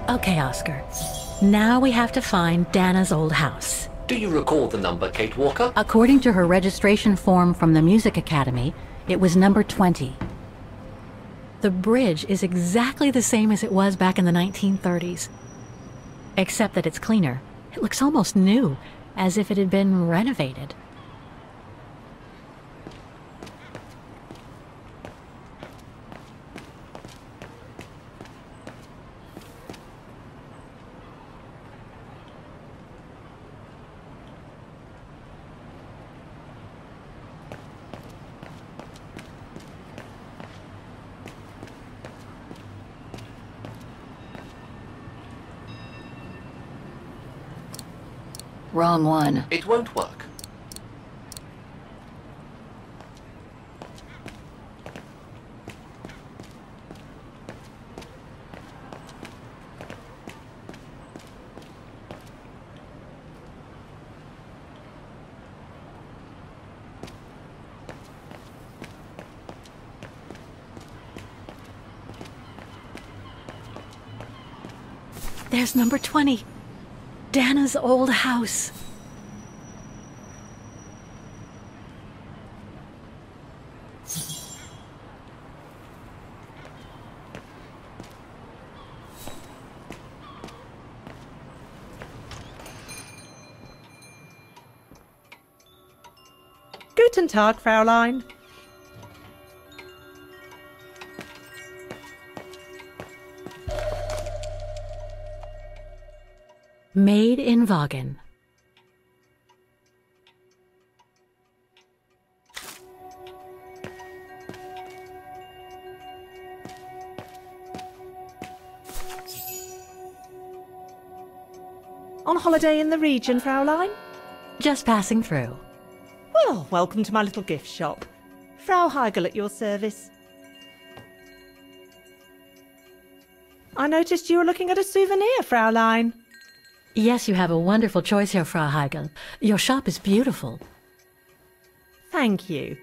Okay, Oscar. Now we have to find Dana's old house. Do you recall the number, Kate Walker? According to her registration form from the Music Academy, it was number 20. The bridge is exactly the same as it was back in the 1930s. Except that it's cleaner. It looks almost new, as if it had been renovated. Wrong one. It won't work. There's number 20. Dana's old house. Guten Tag, Fräulein. Made in Vaughan. On holiday in the region, Fräulein? Just passing through. Well, welcome to my little gift shop. Frau Heigl at your service. I noticed you were looking at a souvenir, Fräulein. Yes, you have a wonderful choice here, Frau Heigl. Your shop is beautiful. Thank you.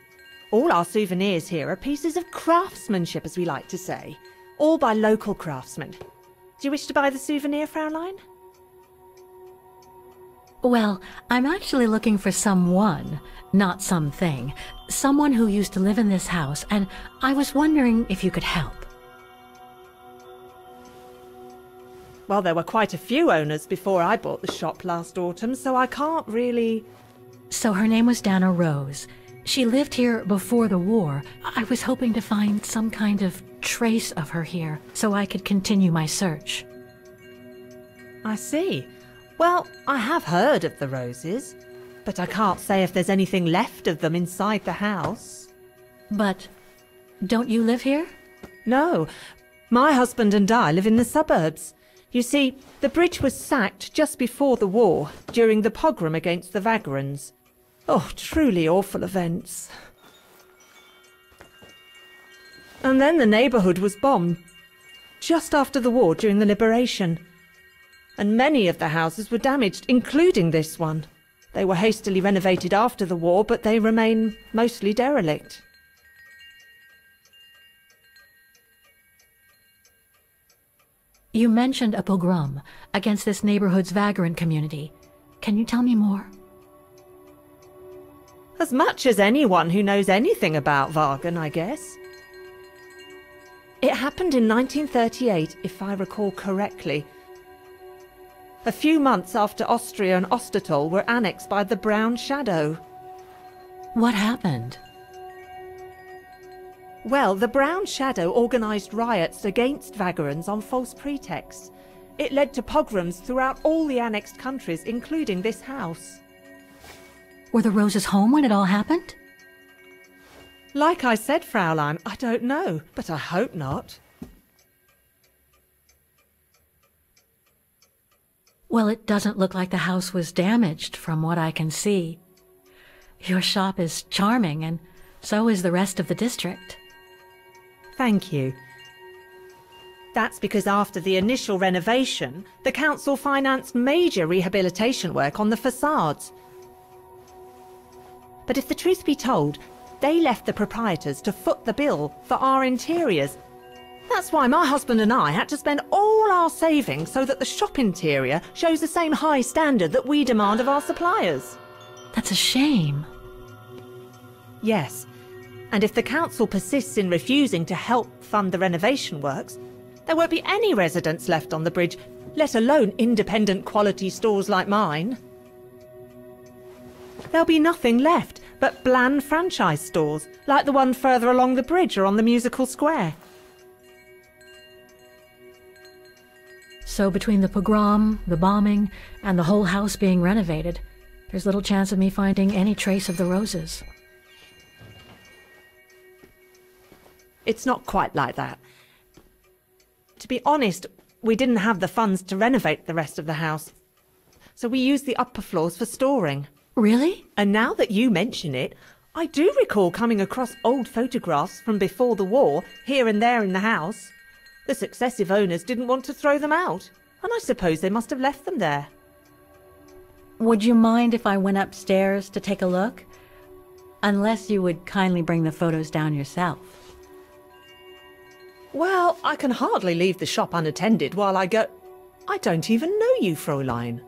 All our souvenirs here are pieces of craftsmanship, as we like to say. All by local craftsmen. Do you wish to buy the souvenir, Fräulein? Well, I'm actually looking for someone, not something. Someone who used to live in this house, and I was wondering if you could help. Well, there were quite a few owners before I bought the shop last autumn, so I can't really... So her name was Dana Rose. She lived here before the war. I was hoping to find some kind of trace of her here, so I could continue my search. I see. Well, I have heard of the Roses, but I can't say if there's anything left of them inside the house. But don't you live here? No, my husband and I live in the suburbs. You see, the bridge was sacked just before the war, during the pogrom against the Vagrants. Oh, truly awful events. And then the neighbourhood was bombed, just after the war during the liberation. And many of the houses were damaged, including this one. They were hastily renovated after the war, but they remain mostly derelict. You mentioned a pogrom against this neighborhood's vagrant community. Can you tell me more? As much as anyone who knows anything about Vaughan, I guess. It happened in 1938, if I recall correctly. A few months after Austria and Ostertal were annexed by the Brown Shadow. What happened? Well, the Brown Shadow organised riots against Vagrants on false pretexts. It led to pogroms throughout all the annexed countries, including this house. Were the Roses home when it all happened? Like I said, Fräulein, I don't know, but I hope not. Well, it doesn't look like the house was damaged from what I can see. Your shop is charming, and so is the rest of the district. Thank you. That's because after the initial renovation, the council financed major rehabilitation work on the facades. But if the truth be told, they left the proprietors to foot the bill for our interiors. That's That's why my husband and I had to spend all our savings so that the shop interior shows the same high standard that we demand of our suppliers. That's a shame. Yes, and if the council persists in refusing to help fund the renovation works, there won't be any residents left on the bridge, let alone independent quality stores like mine. There'll be nothing left but bland franchise stores, like the one further along the bridge or on the musical square. So between the pogrom, the bombing, and the whole house being renovated, there's little chance of me finding any trace of the roses. It's not quite like that. To be honest, we didn't have the funds to renovate the rest of the house, so we used the upper floors for storing. Really? And now that you mention it, I do recall coming across old photographs from before the war, here and there in the house. The successive owners didn't want to throw them out, and I suppose they must have left them there. Would you mind if I went upstairs to take a look? Unless you would kindly bring the photos down yourself. Well, I can hardly leave the shop unattended while I go... I don't even know you, Fräulein.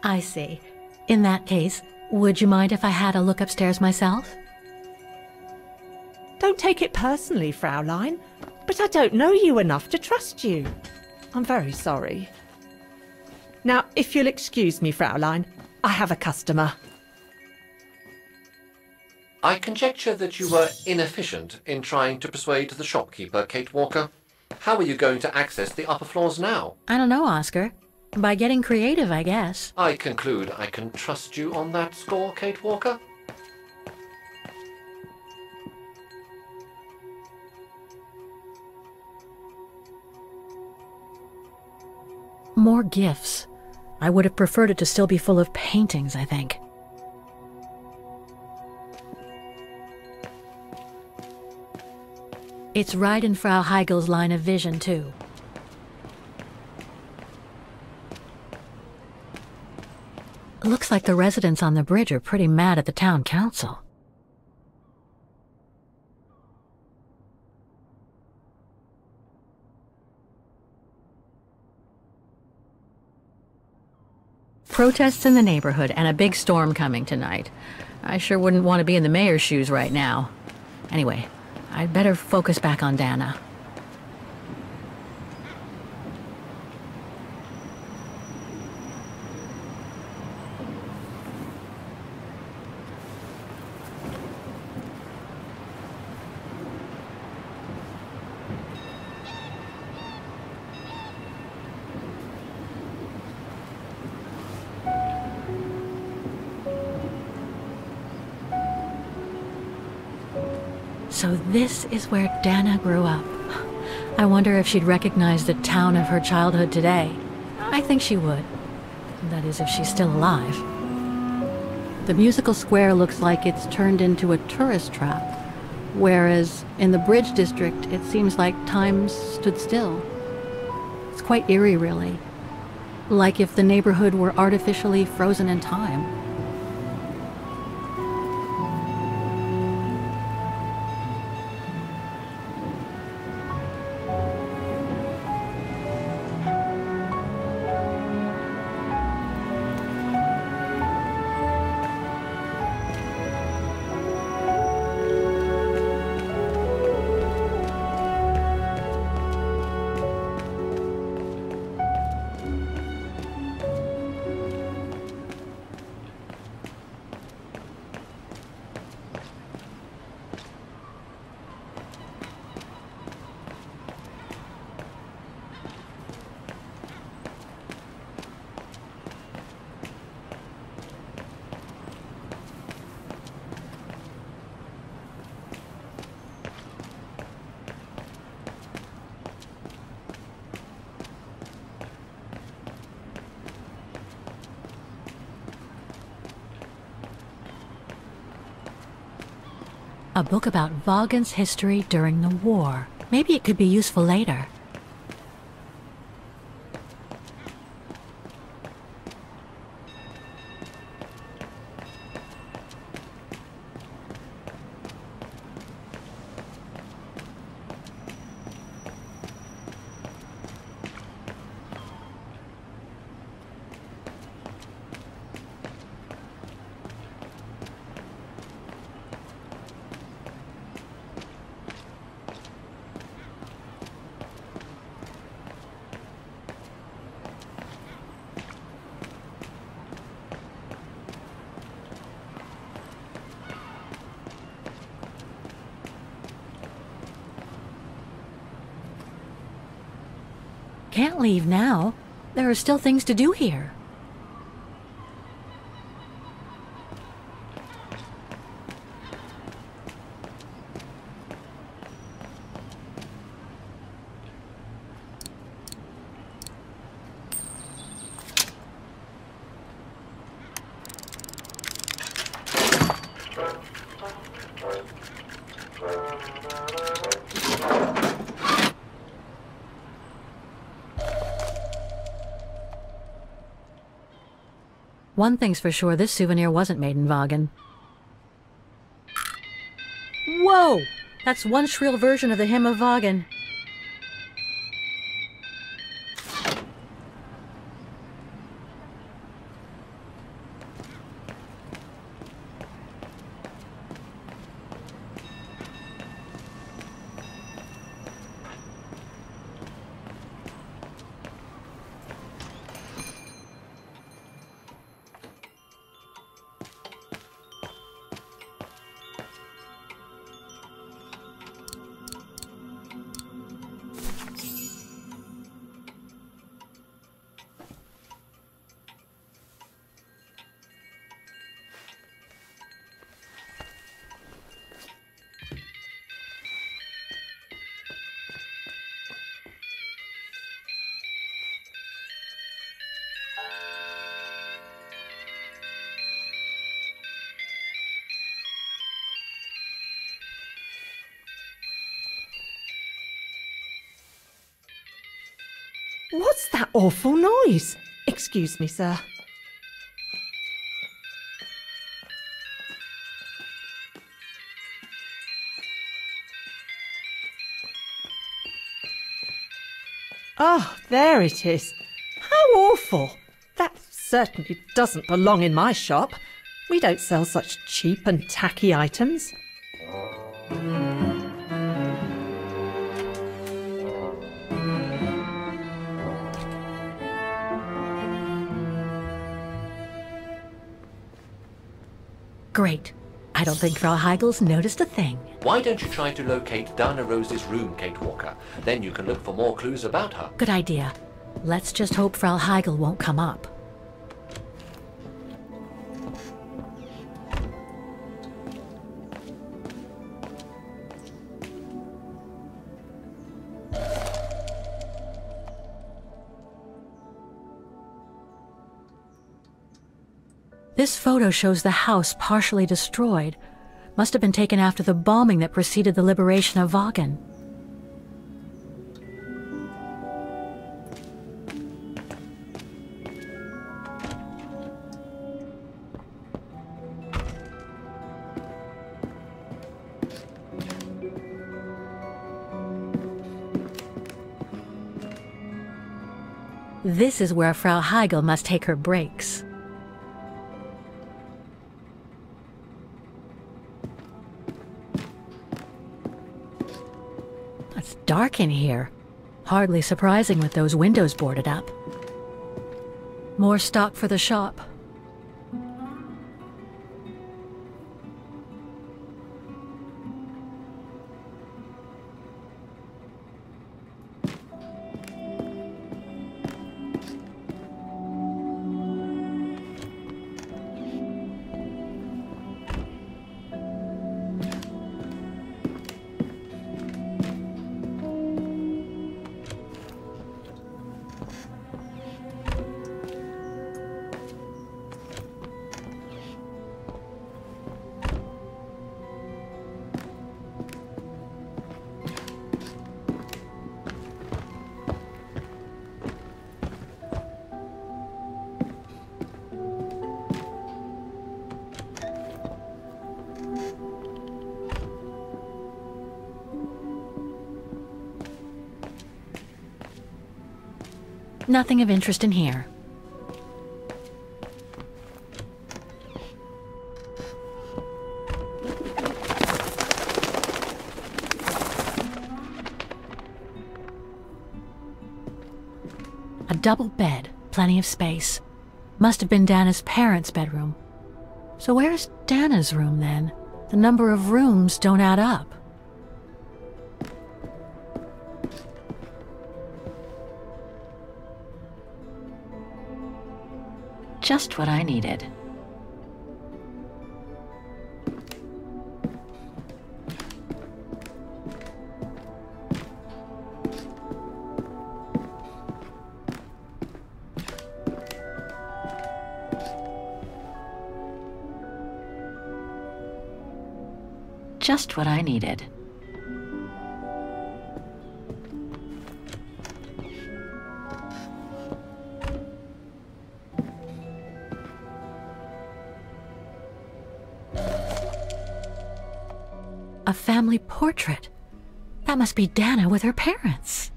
I see. In that case, would you mind if I had a look upstairs myself? Don't take it personally, Fräulein, but I don't know you enough to trust you. I'm very sorry. Now, if you'll excuse me, Fräulein, I have a customer. I conjecture that you were inefficient in trying to persuade the shopkeeper, Kate Walker. How are you going to access the upper floors now? I don't know, Oscar. By getting creative, I guess. I conclude I can trust you on that score, Kate Walker? More gifts. I would have preferred it to still be full of paintings, I think. It's right in Frau Heigel's line of vision, too. Looks like the residents on the bridge are pretty mad at the town council. Protests in the neighborhood and a big storm coming tonight. I sure wouldn't want to be in the mayor's shoes right now. Anyway, I'd better focus back on Dana. So this is where Dana grew up. I wonder if she'd recognize the town of her childhood today. I think she would. That is, if she's still alive. The musical square looks like it's turned into a tourist trap, whereas in the Bridge District, it seems like time stood still. It's quite eerie, really. Like if the neighborhood were artificially frozen in time. A book about Vaughan's history during the war. Maybe it could be useful later. Can't leave now. There are still things to do here. One thing's for sure, this souvenir wasn't made in Vagen. Whoa! That's one shrill version of the Hymn of Vagen. What's that awful noise? Excuse me, sir. Oh, there it is. How awful. That certainly doesn't belong in my shop. We don't sell such cheap and tacky items. Great. I don't think Frau Heigel's noticed a thing. Why don't you try to locate Diana Rose's room, Kate Walker? Then you can look for more clues about her. Good idea. Let's just hope Frau Heigel won't come up. This photo shows the house partially destroyed. Must have been taken after the bombing that preceded the liberation of Vagen. This is where Frau Heigel must take her breaks. It's dark in here. Hardly surprising with those windows boarded up. More stock for the shop. Nothing of interest in here. A double bed, plenty of space. Must have been Dana's parents' bedroom. So where's Dana's room then? The number of rooms don't add up. Just what I needed. Just what I needed. A family portrait. That must be Dana with her parents.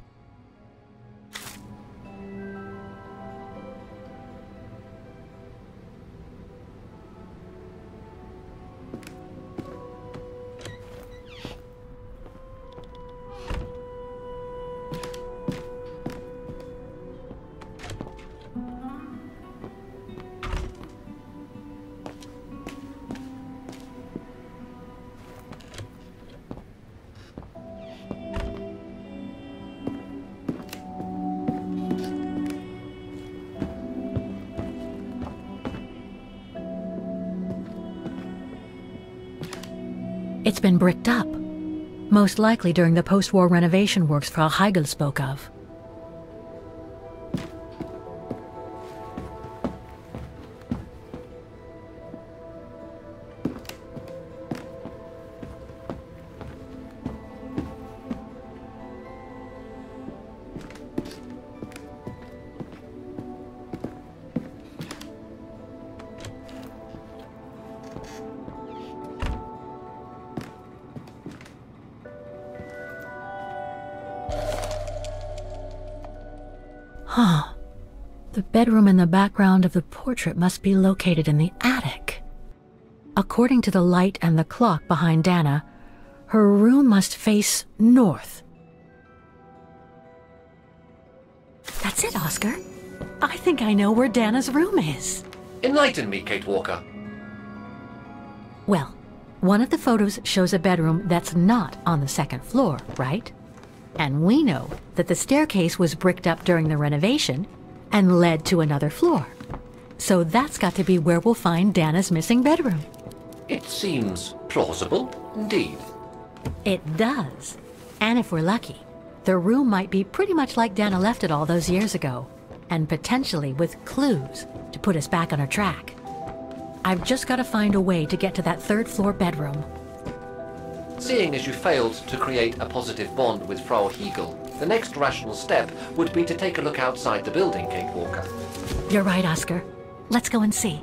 It's been bricked up, most likely during the post-war renovation works Frau Heigl spoke of. Huh. The bedroom in the background of the portrait must be located in the attic. According to the light and the clock behind Dana, her room must face north. That's it, Oscar. I think I know where Dana's room is. Enlighten me, Kate Walker. Well, one of the photos shows a bedroom that's not on the second floor, right? And we know that the staircase was bricked up during the renovation and led to another floor. So that's got to be where we'll find Dana's missing bedroom. It seems plausible, indeed. It does. And if we're lucky, the room might be pretty much like Dana left it all those years ago, and potentially with clues to put us back on our track. I've just got to find a way to get to that third floor bedroom. Seeing as you failed to create a positive bond with Frau Heigl, the next rational step would be to take a look outside the building, Kate Walker. You're right, Oscar. Let's go and see.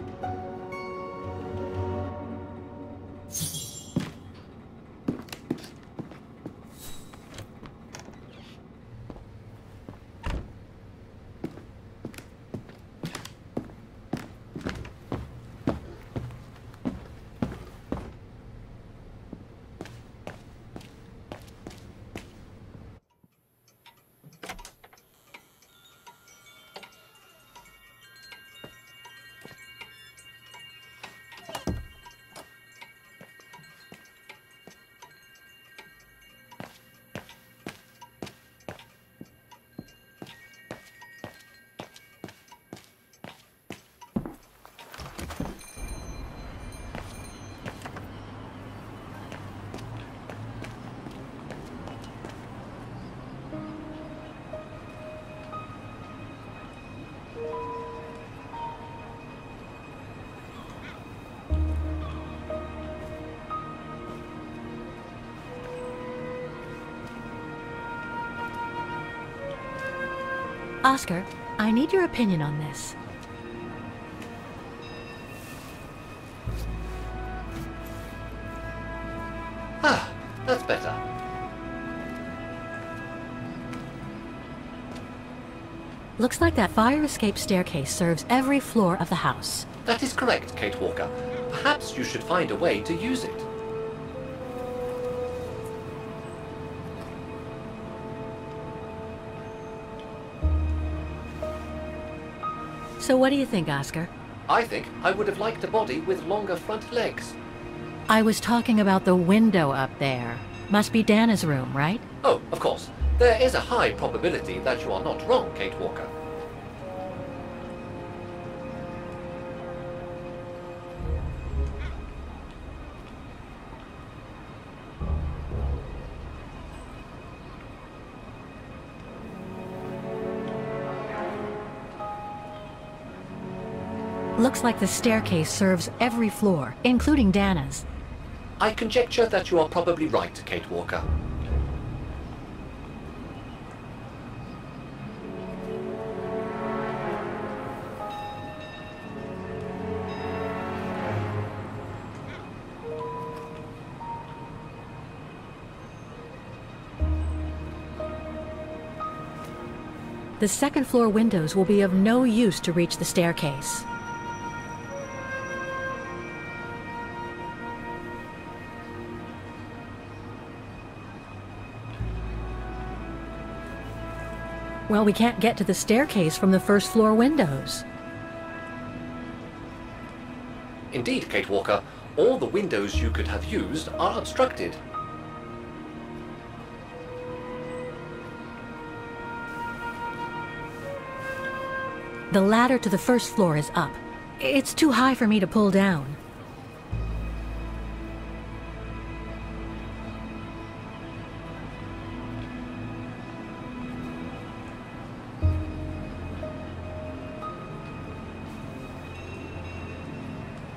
Oscar, I need your opinion on this. Ah, that's better. Looks like that fire escape staircase serves every floor of the house. That is correct, Kate Walker. Perhaps you should find a way to use it. So what do you think, Oscar? I think I would have liked a body with longer front legs. I was talking about the window up there. Must be Dana's room, right? Oh, of course. There is a high probability that you are not wrong, Kate Walker. Looks like the staircase serves every floor, including Dana's. I conjecture that you are probably right, Kate Walker. The second floor windows will be of no use to reach the staircase. Well, we can't get to the staircase from the first floor windows. Indeed, Kate Walker, all the windows you could have used are obstructed. The ladder to the first floor is up. It's too high for me to pull down.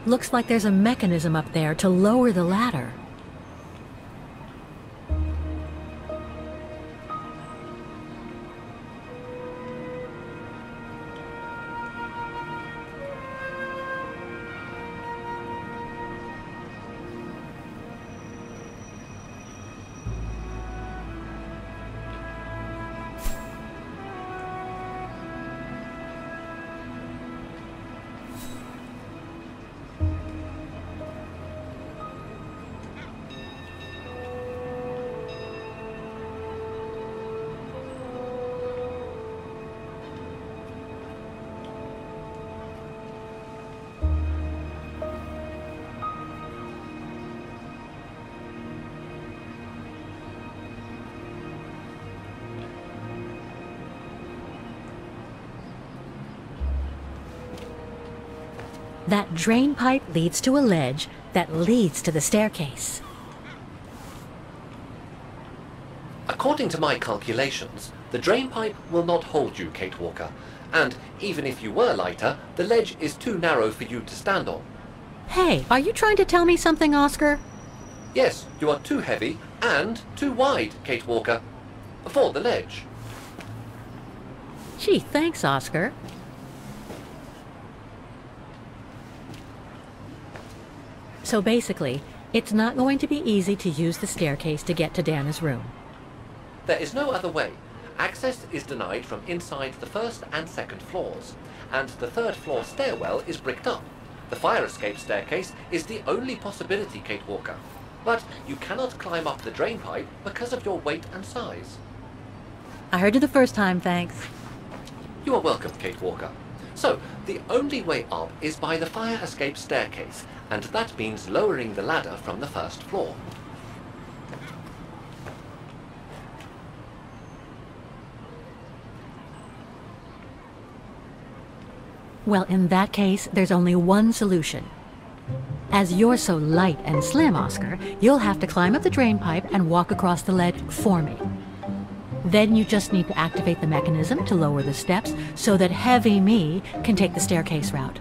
Looks like there's a mechanism up there to lower the ladder. That drain pipe leads to a ledge that leads to the staircase. According to my calculations, the drain pipe will not hold you, Kate Walker, and even if you were lighter, the ledge is too narrow for you to stand on. Hey, are you trying to tell me something, Oscar? Yes, you are too heavy and too wide, Kate Walker, for the ledge. Gee, thanks, Oscar. So basically, it's not going to be easy to use the staircase to get to Dana's room. There is no other way. Access is denied from inside the first and second floors, and the third floor stairwell is bricked up. The fire escape staircase is the only possibility, Kate Walker. But you cannot climb up the drain pipe because of your weight and size. I heard you the first time, thanks. You are welcome, Kate Walker. So, the only way up is by the fire escape staircase, and that means lowering the ladder from the first floor. Well, in that case, there's only one solution. As you're so light and slim, Oscar, you'll have to climb up the drain pipe and walk across the ledge for me. Then you just need to activate the mechanism to lower the steps so that heavy me can take the staircase route.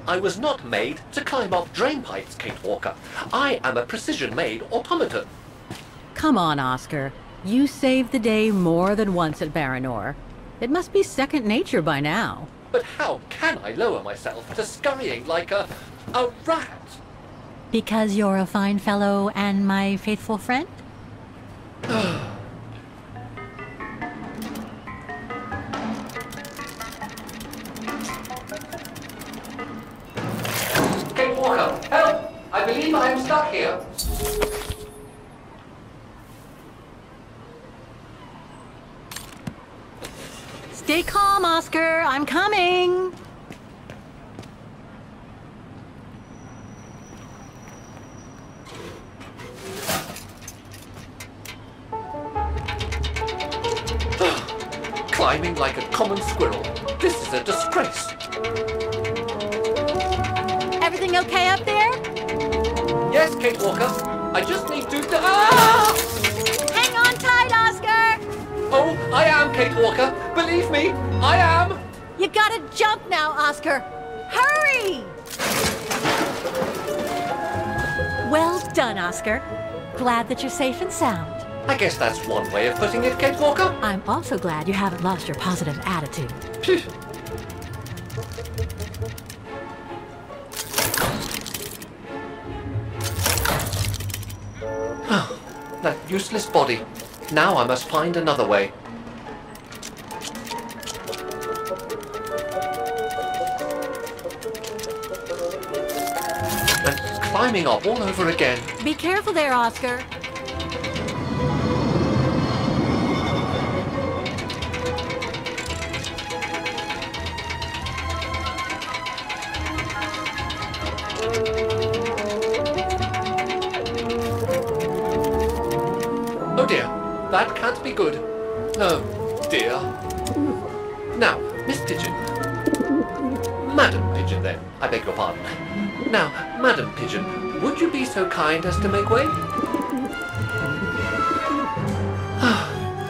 I was not made to climb up drain pipes, Kate Walker. I am a precision-made automaton. Come on, Oscar. You saved the day more than once at Baranor. It must be second nature by now. But how can I lower myself to scurrying like a rat? Because you're a fine fellow and my faithful friend? Kate Walker, help! I believe I am stuck here. Stay calm, Oscar. I'm coming. Climbing like a common squirrel. This is a disgrace. Everything okay up there? Yes, Kate Walker. I just need to... Ah! Hang on tight, Oscar! Oh, I am Kate Walker. Believe me, I am. gotta jump now, Oscar! Hurry! Well done, Oscar. Glad that you're safe and sound. I guess that's one way of putting it, Kate Walker. I'm also glad you haven't lost your positive attitude. Phew. That useless body. Now I must find another way. And climbing up all over again. Be careful there, Oscar. Oh dear, that can't be good. Oh dear. Now, Miss Pigeon. Madam Pigeon then, I beg your pardon. Now, Madam Pigeon, would you be so kind as to make way?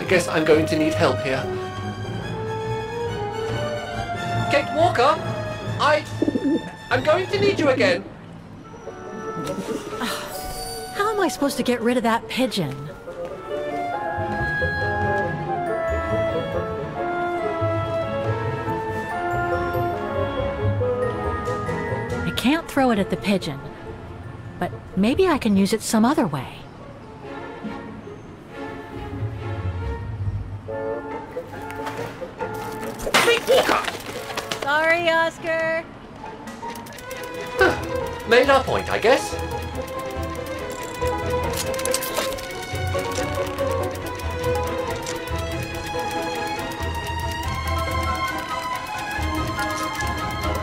I guess I'm going to need help here. Kate Walker, I'm going to need you again. How am I supposed to get rid of that pigeon? I can't throw it at the pigeon, but maybe I can use it some other way. Kate Walker! Sorry, Oscar. Made our point, I guess.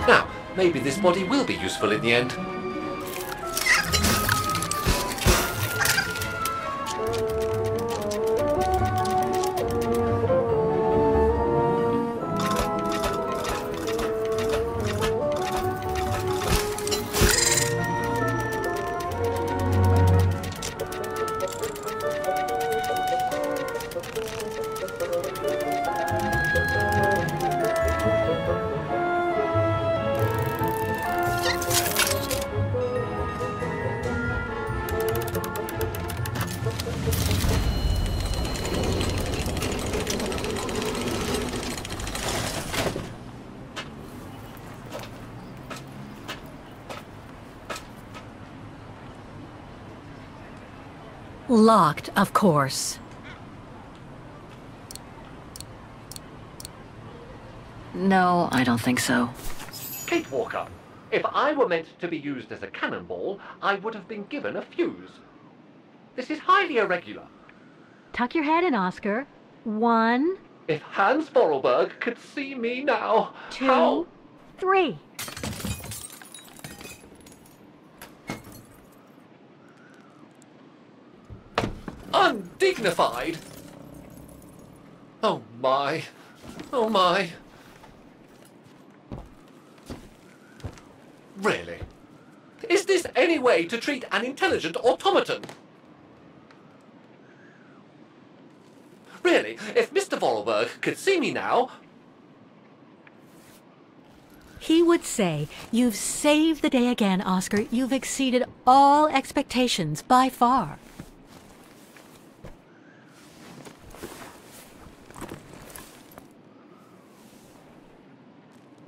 Now, maybe this body will be useful in the end. Locked, of course. No, I don't think so. Kate Walker, if I were meant to be used as a cannonball, I would have been given a fuse. This is highly irregular. Tuck your head in, Oscar. 1, If Hans Vorarlberg could see me now, 2, how... 3. Undignified! Oh my. Oh my. Really? Is this any way to treat an intelligent automaton? Really, if Mr. Vorarlberg could see me now... He would say, "You've saved the day again, Oscar. You've exceeded all expectations by far."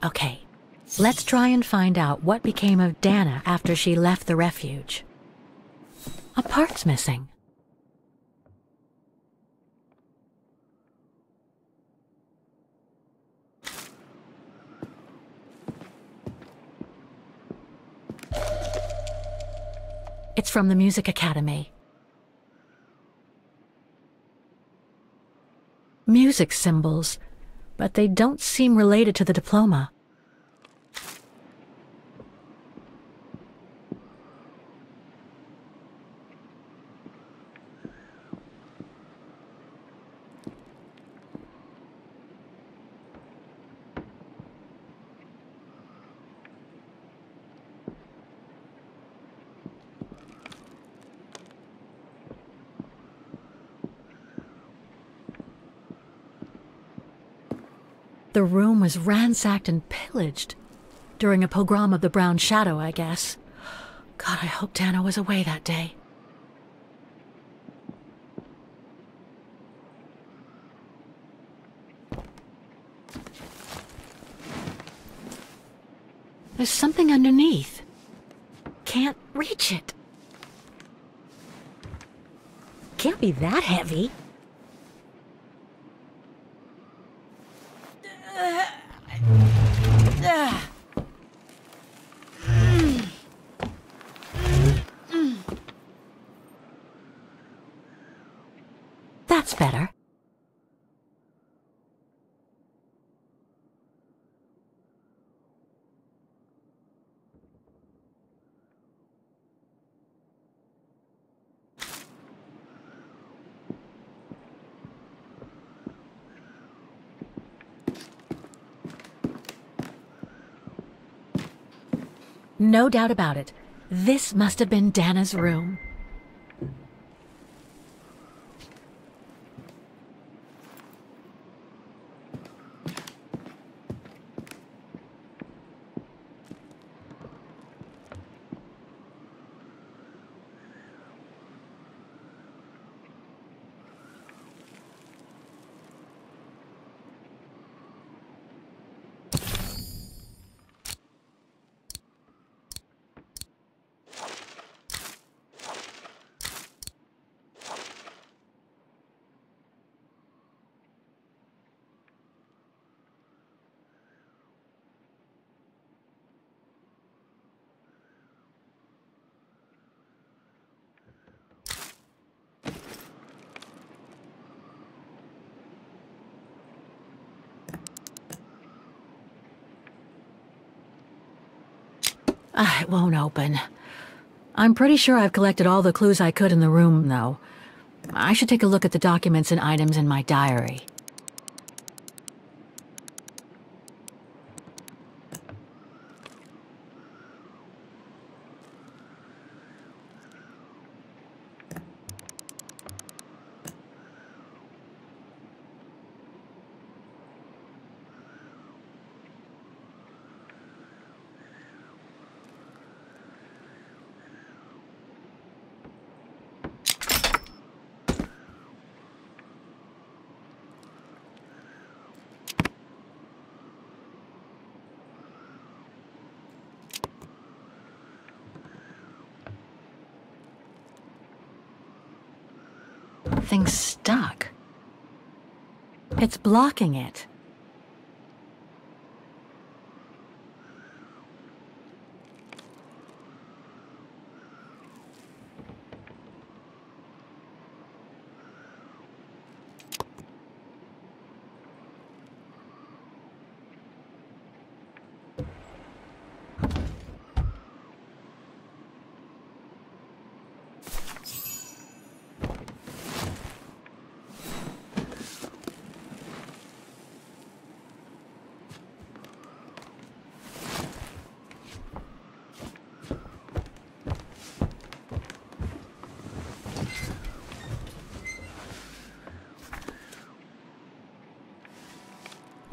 Okay, let's try and find out what became of Dana after she left the refuge. A part's missing. It's from the Music Academy. Music symbols, but they don't seem related to the diploma. The room was ransacked and pillaged. During a pogrom of the Brown Shadow, I guess. God, I hope Dana was away that day. There's something underneath. Can't reach it. Can't be that heavy. That's better. No doubt about it. This must have been Dana's room. It won't open. I'm pretty sure I've collected all the clues I could in the room, though. I should take a look at the documents and items in my diary. Thing's stuck. It's blocking it.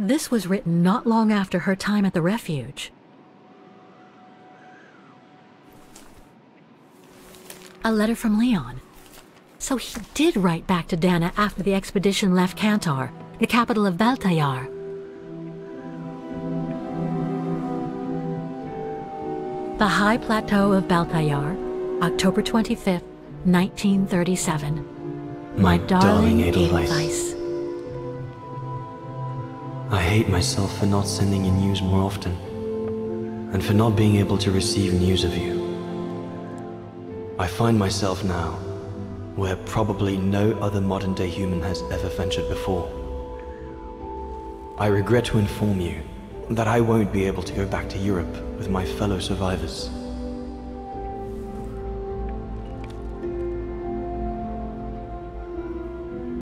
This was written not long after her time at the refuge. A letter from Leon. So he did write back to Dana after the expedition left Kantar, the capital of Baltayar. The High Plateau of Baltayar, October 25th, 1937. My darling Edelweiss. I hate myself for not sending you news more often, and for not being able to receive news of you. I find myself now where probably no other modern-day human has ever ventured before. I regret to inform you that I won't be able to go back to Europe with my fellow survivors.